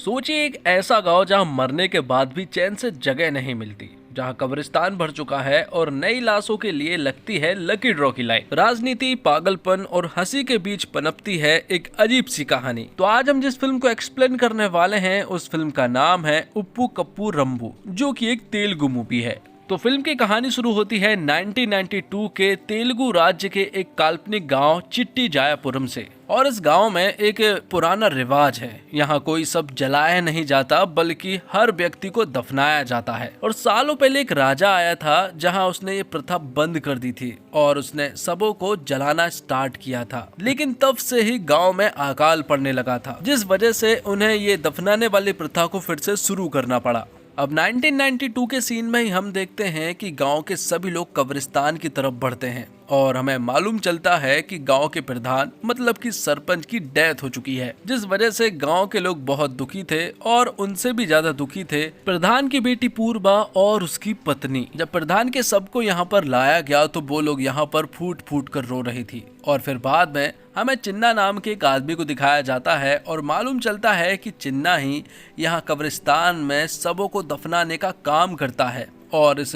सोचिए एक ऐसा गांव जहां मरने के बाद भी चैन से जगह नहीं मिलती, जहां कब्रिस्तान भर चुका है और नई लाशों के लिए लगती है लकी ड्रॉ की लाइन। राजनीति, पागलपन और हंसी के बीच पनपती है एक अजीब सी कहानी। तो आज हम जिस फिल्म को एक्सप्लेन करने वाले हैं उस फिल्म का नाम है उप्पू कप्पू रंबू, जो कि एक तेलुगु मूवी है। तो फिल्म की कहानी शुरू होती है 1992 के तेलुगु राज्य के एक काल्पनिक गांव चिट्टी जायापुरम से। और इस गांव में एक पुराना रिवाज है, यहाँ कोई सब जलाया नहीं जाता बल्कि हर व्यक्ति को दफनाया जाता है। और सालों पहले एक राजा आया था जहाँ उसने ये प्रथा बंद कर दी थी और उसने सबों को जलाना स्टार्ट किया था। लेकिन तब से ही गांव में अकाल पड़ने लगा था, जिस वजह से उन्हें ये दफनाने वाली प्रथा को फिर से शुरू करना पड़ा। अब 1992 के सीन में ही हम देखते हैं कि गांव के सभी लोग कब्रिस्तान की तरफ बढ़ते हैं और हमें मालूम चलता है कि गांव के प्रधान मतलब कि सरपंच की डेथ हो चुकी है, जिस वजह से गांव के लोग बहुत दुखी थे और उनसे भी ज्यादा दुखी थे प्रधान की बेटी पूर्वा और उसकी पत्नी। जब प्रधान के सबको यहाँ पर लाया गया तो वो लोग यहाँ पर फूट फूट कर रो रही थी। और फिर बाद में हमें चिन्ना नाम के एक आदमी को दिखाया जाता है और मालूम चलता है कि चिन्ना ही यहाँ कब्रिस्तान में सबों को दफनाने का काम करता है और इस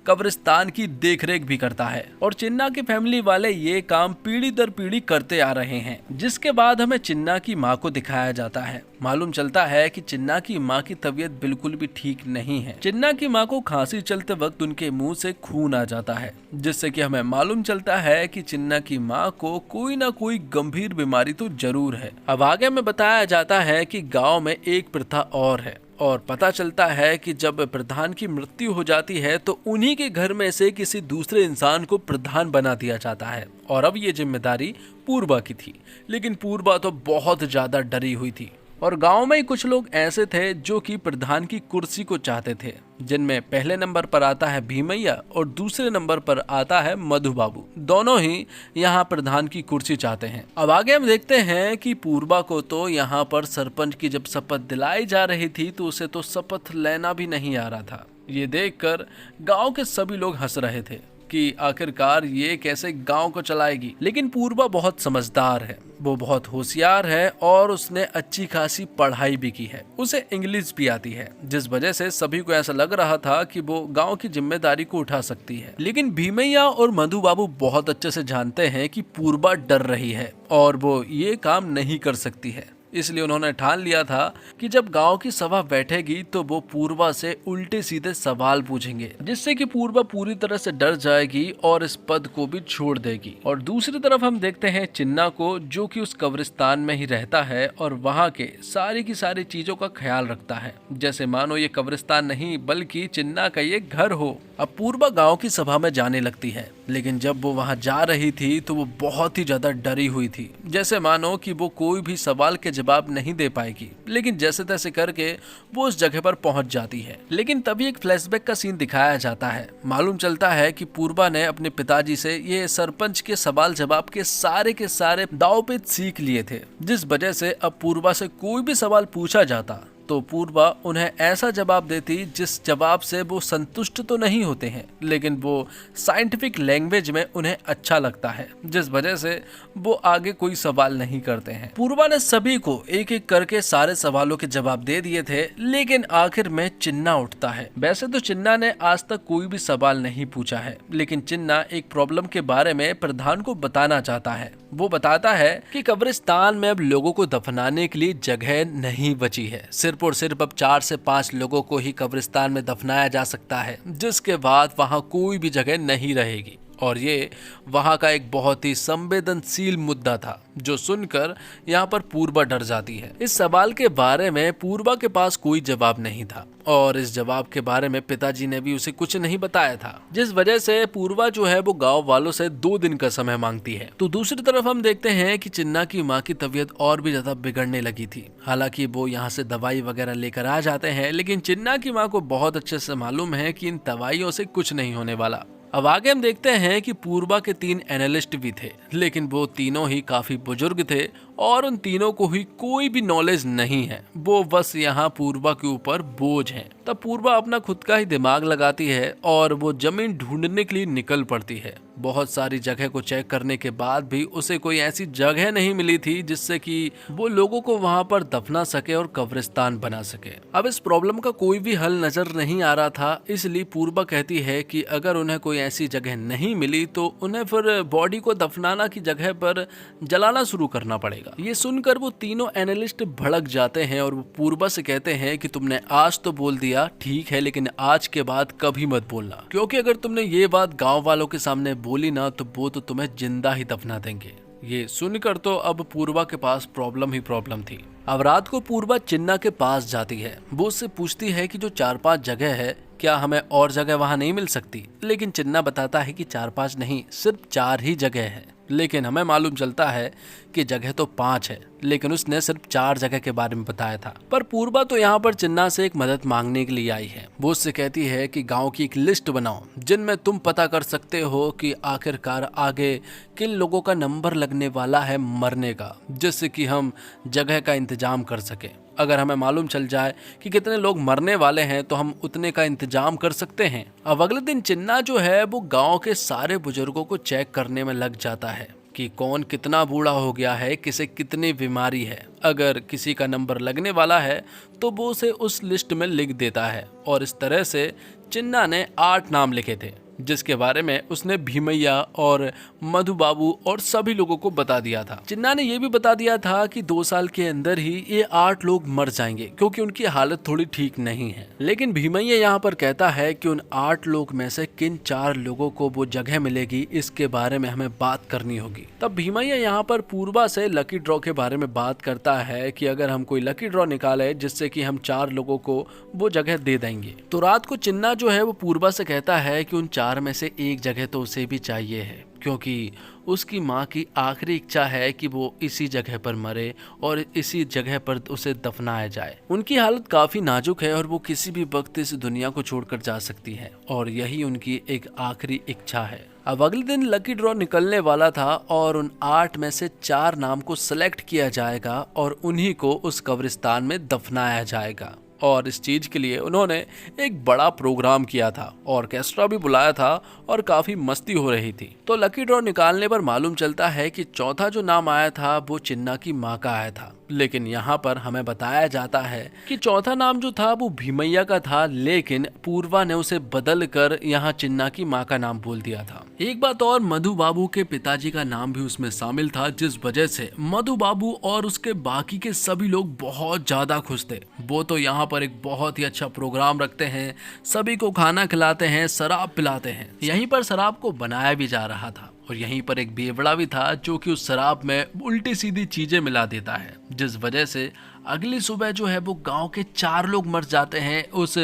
कब्रिस्तान की देखरेख भी करता है। और चिन्ना की फैमिली वाले ये काम पीढ़ी दर पीढ़ी करते आ रहे हैं। जिसके बाद हमें चिन्ना की माँ को दिखाया जाता है। मालूम चलता है कि चिन्ना की माँ की तबीयत बिल्कुल भी ठीक नहीं है। चिन्ना की माँ को खांसी चलते वक्त उनके मुंह से खून आ जाता है, जिससे कि हमें मालूम चलता है कि चिन्ना की माँ को कोई ना कोई गंभीर बीमारी तो जरूर है। अब आगे हमें बताया जाता है कि गाँव में एक प्रथा और है और पता चलता है कि जब प्रधान की मृत्यु हो जाती है तो उन्हीं के घर में से किसी दूसरे इंसान को प्रधान बना दिया जाता है। और अब ये जिम्मेदारी पूर्वा की थी, लेकिन पूर्वा तो बहुत ज्यादा डरी हुई थी। और गांव में कुछ लोग ऐसे थे जो कि प्रधान की कुर्सी को चाहते थे, जिनमें पहले नंबर पर आता है भीमैया और दूसरे नंबर पर आता है मधु बाबू। दोनों ही यहाँ प्रधान की कुर्सी चाहते हैं। अब आगे हम देखते हैं कि पूर्वा को तो यहाँ पर सरपंच की जब शपथ दिलाई जा रही थी तो उसे तो शपथ लेना भी नहीं आ रहा था। ये देखकर गांव के सभी लोग हंस रहे थे कि आखिरकार ये कैसे गांव को चलाएगी। लेकिन पूर्वा बहुत समझदार है, वो बहुत होशियार है और उसने अच्छी खासी पढ़ाई भी की है, उसे इंग्लिश भी आती है, जिस वजह से सभी को ऐसा लग रहा था कि वो गांव की जिम्मेदारी को उठा सकती है। लेकिन भीमैया और मधु बाबू बहुत अच्छे से जानते हैं कि पूर्वा डर रही है और वो ये काम नहीं कर सकती है। इसलिए उन्होंने ठान लिया था कि जब गांव की सभा बैठेगी तो वो पूर्वा से उल्टे सीधे सवाल पूछेंगे, जिससे कि पूर्वा पूरी तरह से डर जाएगी और इस पद को भी छोड़ देगी। और दूसरी तरफ हम देखते हैं चिन्ना को, जो कि उस कब्रिस्तान में ही रहता है और वहां के सारी की सारी चीजों का ख्याल रखता है, जैसे मानो ये कब्रिस्तान नहीं बल्कि चिन्ना का ये घर हो। अब पूर्वा गाँव की सभा में जाने लगती है, लेकिन जब वो वहाँ जा रही थी तो वो बहुत ही ज्यादा डरी हुई थी, जैसे मानो कि वो कोई भी सवाल के जवाब नहीं दे पाएगी। लेकिन जैसे तैसे करके वो उस जगह पर पहुंच जाती है। लेकिन तभी एक फ्लैशबैक का सीन दिखाया जाता है। मालूम चलता है कि पूर्वा ने अपने पिताजी से ये सरपंच के सवाल जवाब के सारे दाव पेच सीख लिए थे, जिस वजह से अब पूर्वा से कोई भी सवाल पूछा जाता तो पूर्वा उन्हें ऐसा जवाब देती जिस जवाब से वो संतुष्ट तो नहीं होते हैं, लेकिन वो साइंटिफिक लैंग्वेज में उन्हें अच्छा लगता है, जिस वजह से वो आगे कोई सवाल नहीं करते हैं। पूर्वा ने सभी को एक एक करके सारे सवालों के जवाब दे दिए थे, लेकिन आखिर में चिन्ना उठता है। वैसे तो चिन्ना ने आज तक कोई भी सवाल नहीं पूछा है, लेकिन चिन्ना एक प्रॉब्लम के बारे में प्रधान को बताना चाहता है। वो बताता है कि कब्रिस्तान में अब लोगों को दफनाने के लिए जगह नहीं बची है, सिर्फ और सिर्फ अब 4 से 5 लोगों को ही कब्रिस्तान में दफनाया जा सकता है, जिसके बाद वहां कोई भी जगह नहीं रहेगी। और ये वहां का एक बहुत ही संवेदनशील मुद्दा था, जो सुनकर यहाँ पर पूर्वा डर जाती है। इस सवाल के बारे में पूर्वा के पास कोई जवाब नहीं था और इस जवाब के बारे में पिताजी ने भी उसे कुछ नहीं बताया था, जिस वजह से पूर्वा जो है वो गांव वालों से 2 दिन का समय मांगती है। तो दूसरी तरफ हम देखते हैं कि चिन्ना की माँ की तबीयत और भी ज्यादा बिगड़ने लगी थी। हालांकि वो यहाँ से दवाई वगैरह लेकर आ जाते हैं, लेकिन चिन्ना की माँ को बहुत अच्छे से मालूम है कि इन दवाइयों से कुछ नहीं होने वाला। अब आगे हम देखते हैं कि पूर्वा के 3 एनालिस्ट भी थे, लेकिन वो तीनों ही काफी बुजुर्ग थे और उन तीनों को ही कोई भी नॉलेज नहीं है। वो बस यहाँ पूर्वा के ऊपर बोझ हैं। तब पूर्वा अपना खुद का ही दिमाग लगाती है और वो जमीन ढूंढने के लिए निकल पड़ती है, बहुत सारी जगह को चेक करने के बाद भी उसे कोई ऐसी जगह नहीं मिली थी जिससे कि वो लोगों को वहां पर दफना सके और कब्रिस्तान बना सके। अब इस प्रॉब्लम का कोई भी हल नजर नहीं आ रहा था, इसलिए पूर्वा कहती है कि अगर उन्हें कोई ऐसी जगह नहीं मिली तो उन्हें फिर बॉडी को दफनाना की जगह पर जलाना शुरू करना पड़ेगा। ये सुनकर वो तीनों एनालिस्ट भड़क जाते हैं और वो पूर्वा से कहते हैं कि तुमने आज तो बोल दिया ठीक है, लेकिन आज के बाद कभी मत बोलना, क्योंकि अगर तुमने ये बात गांव वालों के सामने बोली ना तो वो तो तुम्हें जिंदा ही दफना देंगे। ये सुनकर तो अब पूर्वा के पास प्रॉब्लम ही प्रॉब्लम थी। अब रात को पूर्वा चिन्ना के पास जाती है। वो उससे पूछती है कि जो 4-5 जगह है क्या हमें और जगह वहां नहीं मिल सकती, लेकिन चिन्ना बताता है कि 4-5 नहीं, सिर्फ 4 ही जगह है। लेकिन हमें मालूम चलता है कि जगह तो 5 है, लेकिन उसने सिर्फ 4 जगह के बारे में बताया था। पर पूर्वा तो यहाँ पर चिन्ना से एक मदद मांगने के लिए आई है। वो उससे कहती है कि गांव की एक लिस्ट बनाओ जिनमें तुम पता कर सकते हो कि आखिरकार आगे किन लोगों का नंबर लगने वाला है मरने का, जिससे कि हम जगह का इंतजाम कर सके। अगर हमें मालूम चल जाए कि कितने लोग मरने वाले हैं तो हम उतने का इंतजाम कर सकते हैं। अब अगले दिन चिन्ना जो है वो गांव के सारे बुजुर्गों को चेक करने में लग जाता है कि कौन कितना बूढ़ा हो गया है, किसे कितनी बीमारी है। अगर किसी का नंबर लगने वाला है तो वो उसे उस लिस्ट में लिख देता है। और इस तरह से चिन्ना ने 8 नाम लिखे थे, जिसके बारे में उसने भीमैया और मधु बाबू और सभी लोगों को बता दिया था। चिन्ना ने यह भी बता दिया था कि 2 साल के अंदर ही ये 8 लोग मर जाएंगे, क्योंकि उनकी हालत थोड़ी ठीक नहीं है। लेकिन भीमैया यहाँ पर कहता है कि उन 8 लोग में से किन 4 लोगों को वो जगह मिलेगी, इसके बारे में हमें बात करनी होगी। तब भीमैया यहाँ पर पूर्वा से लकी ड्रॉ के बारे में बात करता है कि अगर हम कोई लकी ड्रॉ निकाले जिससे कि हम 4 लोगों को वो जगह दे देंगे। तो रात को चिन्ना जो है वो पूर्वा से कहता है कि उन 4 में से एक जगह तो उसे भी चाहिए है, क्योंकि उसकी माँ की आखिरी इच्छा है कि वो इसी जगह पर मरे और इसी जगह पर उसे दफनाया जाए। उनकी हालत काफी नाजुक है और वो किसी भी वक्त इस दुनिया को छोड़कर जा सकती है, और यही उनकी एक आखिरी इच्छा है। अब अगले दिन लकी ड्रॉ निकलने वाला था और उन 8 में से 4 नाम को सिलेक्ट किया जाएगा और उन्हीं को उस कब्रिस्तान में दफनाया जाएगा। और इस चीज के लिए उन्होंने एक बड़ा प्रोग्राम किया था, ऑर्केस्ट्रा भी बुलाया था और काफी मस्ती हो रही थी। तो लकी ड्रॉ निकालने पर मालूम चलता है कि चौथा जो नाम आया था वो चिन्ना की माँ का आया था। लेकिन यहाँ पर हमें बताया जाता है कि चौथा नाम जो था वो भीमैया का था, लेकिन पूर्वा ने उसे बदल कर यहाँ चिन्ना की माँ का नाम बोल दिया था। एक बात और, मधु बाबू के पिताजी का नाम भी उसमें शामिल था, जिस वजह से मधु बाबू और उसके बाकी के सभी लोग बहुत ज्यादा खुश थे। वो तो यहाँ पर एक बहुत ही अच्छा प्रोग्राम रखते हैं, सभी को खाना खिलाते हैं, शराब पिलाते हैं। यहीं पर शराब को बनाया भी जा रहा था और यहीं पर एक बेवड़ा भी था जो कि उस शराब में उल्टी सीधी चीजें मिला देता है, जिस वजह से अगली सुबह जो है वो गांव के 4 लोग मर जाते हैं उस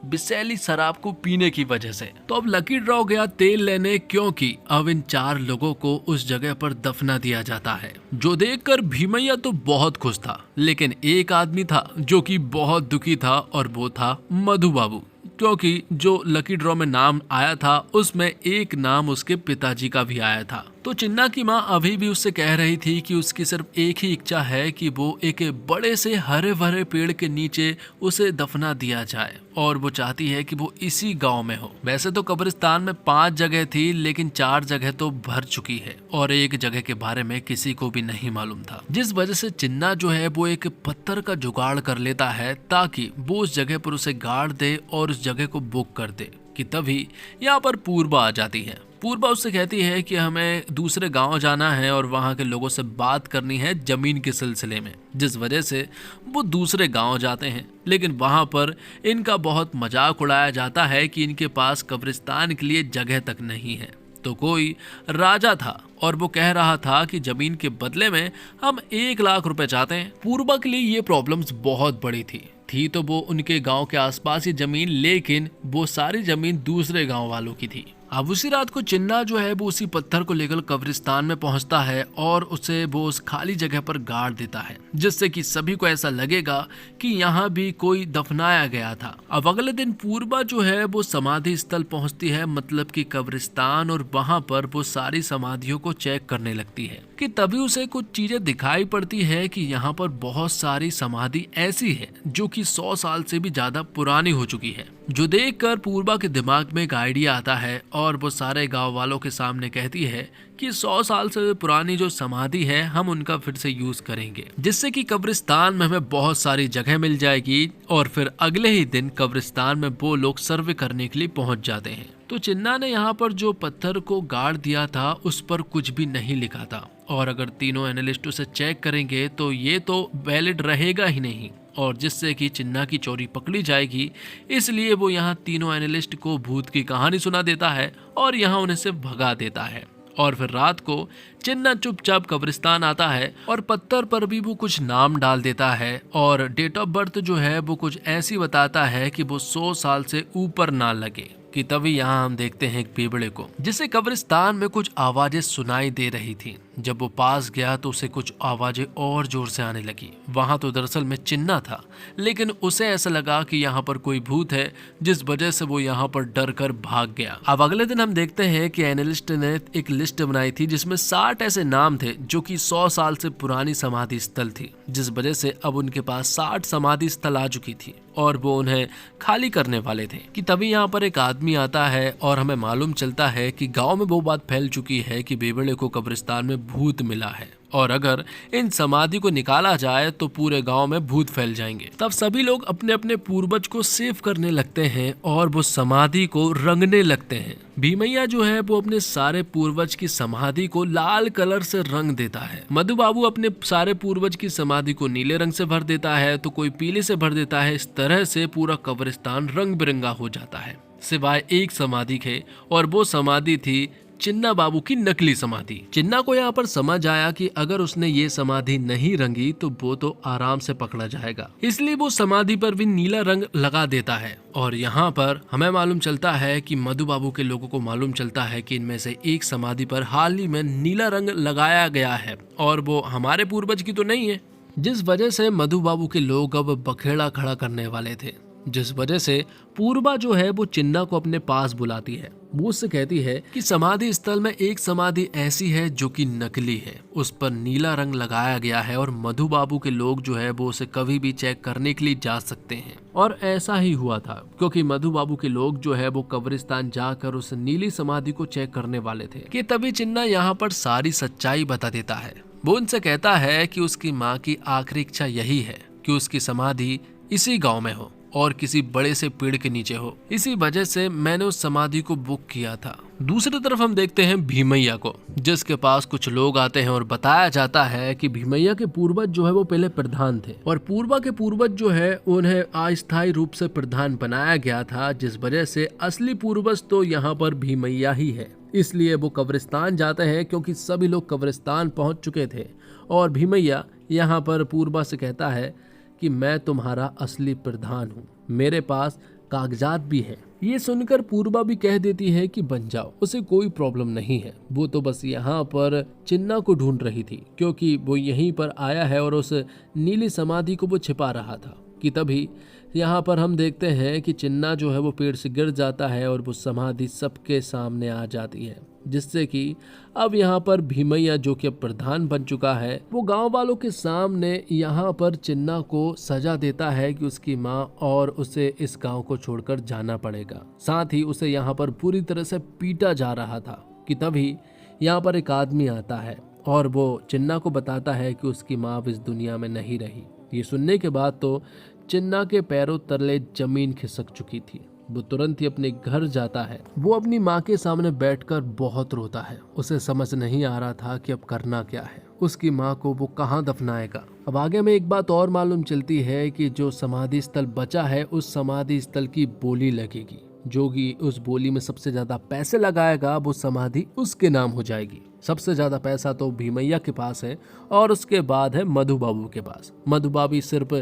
विषैली शराब को पीने की वजह से। तो अब लकी ड्रॉ गया तेल लेने, क्योंकि अब इन 4 लोगों को उस जगह पर दफना दिया जाता है। जो देखकर भीमैया तो बहुत खुश था, लेकिन एक आदमी था जो कि बहुत दुखी था और वो था मधु बाबू, क्योंकि जो लकी ड्रॉ में नाम आया था उसमें एक नाम उसके पिताजी का भी आया था। तो चिन्ना की माँ अभी भी उससे कह रही थी कि उसकी सिर्फ एक ही इच्छा है कि वो एक बड़े से हरे भरे पेड़ के नीचे उसे दफना दिया जाए, और वो चाहती है कि वो इसी गांव में हो। वैसे तो कब्रिस्तान में 5 जगह थी, लेकिन 4 जगह तो भर चुकी है और एक जगह के बारे में किसी को भी नहीं मालूम था, जिस वजह से चिन्ना जो है वो एक पत्थर का जुगाड़ कर लेता है ताकि वो उस जगह पर उसे गाड़ दे और उस जगह को बुक कर दे। कि तभी यहाँ पर पूर्वा आ जाती है। पूर्वा उससे कहती है कि हमें दूसरे गांव जाना है और वहां के लोगों से बात करनी है जमीन के सिलसिले में, जिस वजह से वो दूसरे गांव जाते हैं। लेकिन वहां पर इनका बहुत मजाक उड़ाया जाता है कि इनके पास कब्रिस्तान के लिए जगह तक नहीं है। तो कोई राजा था और वो कह रहा था कि जमीन के बदले में हम 1 लाख रुपए चाहते हैं। पूर्वा के लिए ये प्रॉब्लम्स बहुत बड़ी थी तो वो उनके गांव के आसपास ही जमीन, लेकिन वो सारी जमीन दूसरे गांव वालों की थी। अब उसी रात को चिन्ना जो है वो उसी पत्थर को लेकर कब्रिस्तान में पहुंचता है और उसे वो उस खाली जगह पर गाड़ देता है, जिससे कि सभी को ऐसा लगेगा कि यहाँ भी कोई दफनाया गया था। अब अगले दिन पूर्वा जो है वो समाधि स्थल पहुंचती है, मतलब कि कब्रिस्तान, और वहां पर वो सारी समाधियों को चेक करने लगती है कि तभी उसे कुछ चीजें दिखाई पड़ती है कि यहाँ पर बहुत सारी समाधि ऐसी है जो कि 100 साल से भी ज्यादा पुरानी हो चुकी है। जो देखकर पूर्वा के दिमाग में एक आइडिया आता है और वो सारे गांव वालों के सामने कहती है कि 100 साल से पुरानी जो समाधि है हम उनका फिर से यूज करेंगे, जिससे कि कब्रिस्तान में हमें बहुत सारी जगह मिल जाएगी। और फिर अगले ही दिन कब्रिस्तान में वो लोग सर्वे करने के लिए पहुंच जाते हैं। तो चिन्ना ने यहाँ पर जो पत्थर को गाड़ दिया था उस पर कुछ भी नहीं लिखा था, और अगर तीनों एनालिस्ट उसे चेक करेंगे तो ये तो वैलिड रहेगा ही नहीं, और जिससे कि चिन्ना की चोरी पकड़ी जाएगी। इसलिए वो यहाँ तीनों एनालिस्ट को भूत की कहानी सुना देता है और यहाँ उन्हें से भगा देता है। और फिर रात को चिन्ना चुपचाप कब्रिस्तान आता है और पत्थर पर भी वो कुछ नाम डाल देता है, और डेट ऑफ बर्थ जो है वो कुछ ऐसी बताता है कि वो 100 साल से ऊपर ना लगे। कि तभी यहाँ हम देखते हैं एक पेबड़े को, जिसे कब्रिस्तान में कुछ आवाजें सुनाई दे रही थी। जब वो पास गया तो उसे कुछ आवाजें और जोर से आने लगी। वहां तो दरअसल में चिन्ना था, लेकिन उसे ऐसा लगा कि यहाँ पर कोई भूत है, जिस वजह से वो यहाँ पर डर कर भाग गया। अब अगले दिन हम देखते हैं कि एनालिस्ट ने एक लिस्ट बनाई थी जिसमें 60 ऐसे नाम थे जो कि 100 साल से पुरानी समाधि स्थल थी, जिस वजह से अब उनके पास 60 समाधि स्थल आ चुकी थी और वो उन्हें खाली करने वाले थे। कि तभी यहाँ पर एक आदमी आता है और हमें मालूम चलता है कि गांव में वो बात फैल चुकी है कि बेबड़े को कब्रिस्तान में भूत मिला है, और अगर इन समाधि को निकाला जाए तो पूरे गांव में भूत फैल जाएंगे। तब सभी लोग अपने अपने पूर्वज को सेव करने लगते हैं और वो समाधि को रंगने लगते हैं। भीमैया जो है वो अपने सारे पूर्वज की समाधि को लाल कलर से रंग देता है। मधु बाबू अपने सारे पूर्वज की समाधि को नीले रंग से भर देता है, तो कोई पीले से भर देता है। इस तरह से पूरा कब्रिस्तान रंग बिरंगा हो जाता है, सिवाय एक समाधि के, और वो समाधि थी चिन्ना बाबू की नकली समाधि। चिन्ना को यहाँ पर समझ आया कि अगर उसने ये समाधि नहीं रंगी तो वो तो आराम से पकड़ा जाएगा, इसलिए वो समाधि पर भी नीला रंग लगा देता है। और यहाँ पर हमें मालूम चलता है कि मधु बाबू के लोगों को मालूम चलता है कि इनमें से एक समाधि पर हाल ही में नीला रंग लगाया गया है और वो हमारे पूर्वज की तो नहीं है, जिस वजह से मधु बाबू के लोग अब बखेड़ा खड़ा करने वाले थे। जिस वजह से पूर्वा जो है वो चिन्ना को अपने पास बुलाती है। वो उससे कहती है कि समाधि स्थल में एक समाधि ऐसी है जो कि नकली है, उस पर नीला रंग लगाया गया है और मधु बाबू के लोग जो है वो उसे कभी भी चेक करने के लिए जा सकते हैं। और ऐसा ही हुआ था, क्योंकि मधु बाबू के लोग जो है वो कब्रिस्तान जाकर उस नीली समाधि को चेक करने वाले थे। कि तभी चिन्ना यहाँ पर सारी सच्चाई बता देता है। वो उनसे कहता है कि उसकी माँ की आखिरी इच्छा यही है कि उसकी समाधि इसी गाँव में हो और किसी बड़े से पेड़ के नीचे हो। इसी वजह से मैंने उस समाधि को बुक किया था। दूसरी तरफ हम देखते हैं भीमैया को, जिसके पास कुछ लोग आते हैं और बताया जाता है कि भीमैया के पूर्वज जो है वो पहले प्रधान थे और पूर्वा के पूर्वज जो है उन्हें अस्थायी रूप से प्रधान बनाया गया था, जिस वजह से असली पूर्वज तो यहाँ पर भीमैया ही है। इसलिए वो कब्रिस्तान जाते हैं, क्योंकि सभी लोग कब्रिस्तान पहुंच चुके थे और भीमैया यहाँ पर पूर्वा से कहता है कि मैं तुम्हारा असली प्रधान हूँ, मेरे पास कागजात भी हैं। ये सुनकर पूर्वा भी कह देती है कि बन जाओ, उसे कोई प्रॉब्लम नहीं है। वो तो बस यहाँ पर चिन्ना को ढूंढ रही थी, क्योंकि वो यहीं पर आया है और उस नीली समाधि को वो छिपा रहा था। कि तभी यहाँ पर हम देखते हैं कि चिन्ना जो है वो पेड़ से गिर जाता है और वो समाधि सबके सामने आ जाती है, जिससे कि अब यहाँ पर भीमैया जो कि अब प्रधान बन चुका है, वो गांव वालों के सामने यहाँ पर चिन्ना को सजा देता है कि उसकी माँ और उसे इस गांव को छोड़कर जाना पड़ेगा। साथ ही उसे यहाँ पर पूरी तरह से पीटा जा रहा था। कि तभी यहाँ पर एक आदमी आता है और वो चिन्ना को बताता है कि उसकी माँ इस दुनिया में नहीं रही। ये सुनने के बाद तो चिन्ना के पैरों तले जमीन खिसक चुकी थी। वो तुरंत ही अपने घर जाता है। वो अपनी माँ के सामने बैठकर बहुत रोता है। उसे समझ नहीं आ रहा था कि अब करना क्या है, उसकी माँ को वो कहाँ दफनाएगा। अब आगे में एक बात और मालूम चलती है कि जो समाधि स्थल बचा है उस समाधि स्थल की बोली लगेगी, जो कि उस बोली में सबसे ज्यादा पैसे लगाएगा वो समाधि उसके नाम हो जाएगी। सबसे ज्यादा पैसा तो भीमैया के पास है और उसके बाद है मधु बाबू के पास। मधु बाबू सिर्फ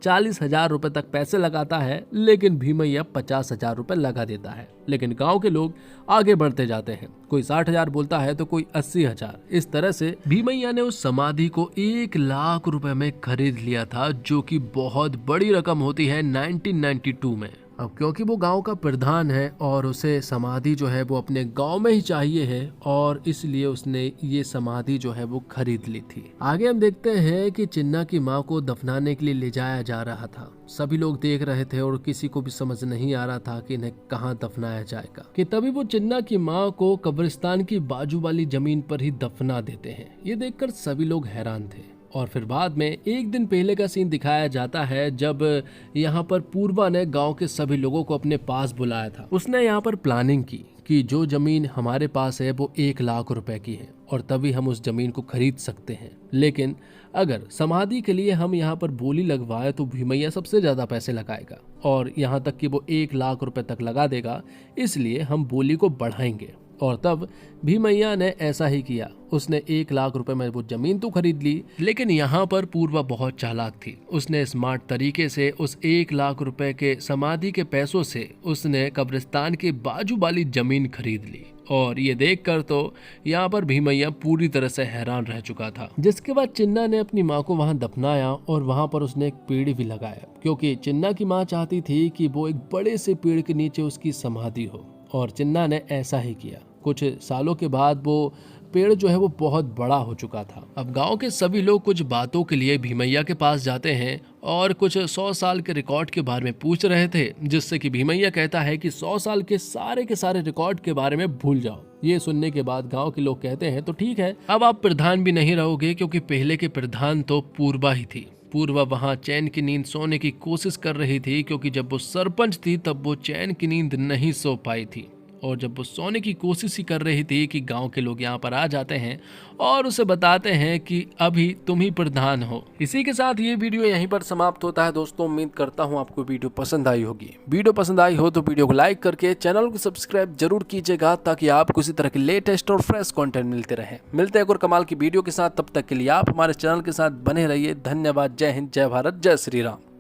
40,000 रुपए तक पैसे लगाता है, लेकिन भीमैया 50,000 रुपए लगा देता है। लेकिन गांव के लोग आगे बढ़ते जाते हैं, कोई 60,000 बोलता है तो कोई 80,000। इस तरह से भीमैया ने उस समाधि को 1 लाख रुपए में खरीद लिया था, जो कि बहुत बड़ी रकम होती है 1992 में। अब क्योंकि वो गांव का प्रधान है और उसे समाधि जो है वो अपने गांव में ही चाहिए है और इसलिए उसने ये समाधि जो है वो खरीद ली थी। आगे हम देखते हैं कि चिन्ना की माँ को दफनाने के लिए ले जाया जा रहा था। सभी लोग देख रहे थे और किसी को भी समझ नहीं आ रहा था कि इन्हें कहाँ दफनाया जाएगा कि तभी वो चिन्ना की माँ को कब्रिस्तान की बाजू वाली जमीन पर ही दफना देते हैं। ये देखकर सभी लोग हैरान थे। और फिर बाद में एक दिन पहले का सीन दिखाया जाता है जब यहाँ पर पूर्वा ने गांव के सभी लोगों को अपने पास बुलाया था। उसने यहाँ पर प्लानिंग की कि जो जमीन हमारे पास है वो 1 लाख रुपए की है और तभी हम उस जमीन को खरीद सकते हैं, लेकिन अगर समाधि के लिए हम यहाँ पर बोली लगवाए तो भीमैया सबसे ज्यादा पैसे लगाएगा और यहाँ तक कि वो 1 लाख रुपए तक लगा देगा, इसलिए हम बोली को बढ़ाएंगे। और तब भीमैया ने ऐसा ही किया। उसने 1 लाख रुपए में वो जमीन तो खरीद ली, लेकिन यहाँ पर पूर्वा बहुत चालाक थी। उसने स्मार्ट तरीके से उस 1 लाख रुपए के समाधि के पैसों से उसने कब्रिस्तान के बाजू वाली जमीन खरीद ली। और ये देखकर तो यहाँ पर भीमैया पूरी तरह से हैरान रह चुका था। जिसके बाद चिन्ना ने अपनी माँ को वहाँ दफनाया और वहाँ पर उसने एक पेड़ भी लगाया, क्योंकि चिन्ना की माँ चाहती थी कि वो एक बड़े से पेड़ के नीचे उसकी समाधि हो। और चिन्ना ने ऐसा ही किया। कुछ सालों के बाद वो पेड़ जो है वो बहुत बड़ा हो चुका था। अब गांव के सभी लोग कुछ बातों के लिए भीमैया के पास जाते हैं और कुछ 100 साल के रिकॉर्ड के बारे में पूछ रहे थे, जिससे कि भीमैया कहता है कि 100 साल के सारे रिकॉर्ड के बारे में भूल जाओ। ये सुनने के बाद गांव के लोग कहते हैं तो ठीक है, अब आप प्रधान भी नहीं रहोगे, क्योंकि पहले के प्रधान तो पूर्वा ही थी। पूर्वा वहाँ चैन की नींद सोने की कोशिश कर रही थी, क्योंकि जब वो सरपंच थी तब वो चैन की नींद नहीं सो पाई थी और जब वो सोने की कोशिश ही कर रही थी कि गांव के लोग यहाँ पर आ जाते हैं और उसे बताते हैं कि अभी तुम ही प्रधान हो। इसी के साथ ये वीडियो यहीं पर समाप्त होता है। दोस्तों, उम्मीद करता हूँ आपको वीडियो पसंद आई होगी। वीडियो पसंद आई हो तो वीडियो को लाइक करके चैनल को सब्सक्राइब जरूर कीजिएगा, ताकि आपको इसी तरह के लेटेस्ट और फ्रेश कंटेंट मिलते रहे। मिलते हैं एक और कमाल की वीडियो के साथ, तब तक के लिए आप हमारे चैनल के साथ बने रहिए। धन्यवाद। जय हिंद, जय भारत, जय श्री राम।